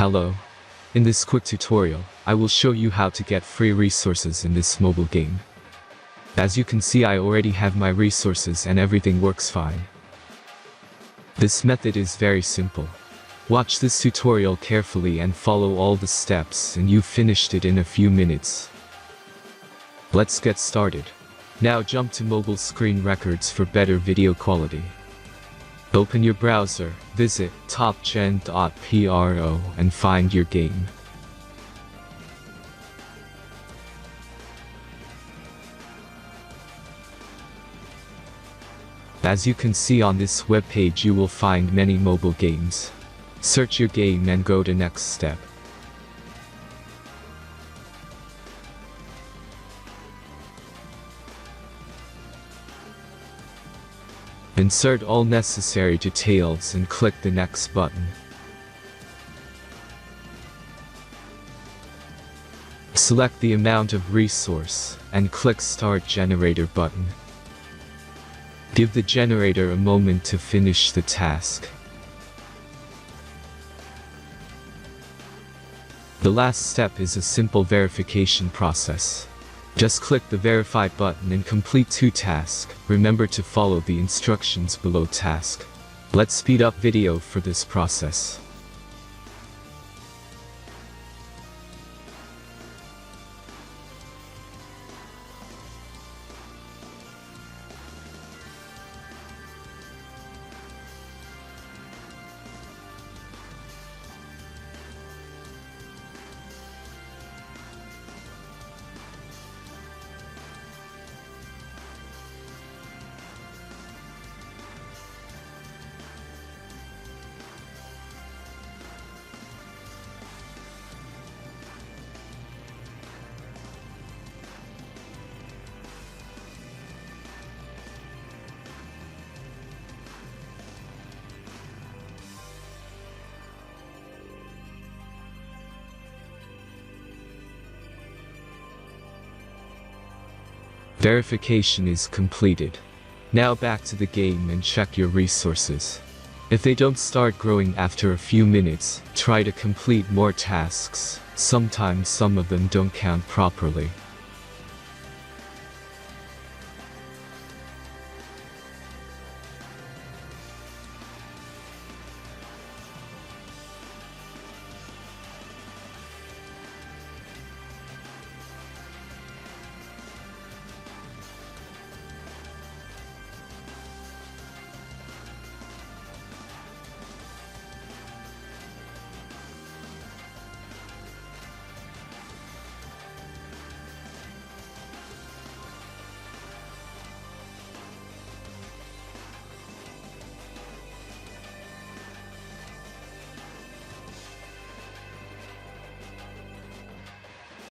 Hello. In this quick tutorial, I will show you how to get free resources in this mobile game. As you can see, I already have my resources and everything works fine. This method is very simple. Watch this tutorial carefully and follow all the steps and you've finished it in a few minutes. Let's get started. Now jump to mobile screen records for better video quality. Open your browser, visit topgen.pro and find your game. As you can see on this web page, you will find many mobile games. Search your game and go to next step. Insert all necessary details and click the next button. Select the amount of resource and click Start Generator button. Give the generator a moment to finish the task. The last step is a simple verification process. Just click the Verify button and complete 2 tasks. Remember to follow the instructions below task. Let's speed up video for this process. Verification is completed. Now back to the game and check your resources. If they don't start growing after a few minutes, try to complete more tasks. Sometimes some of them don't count properly.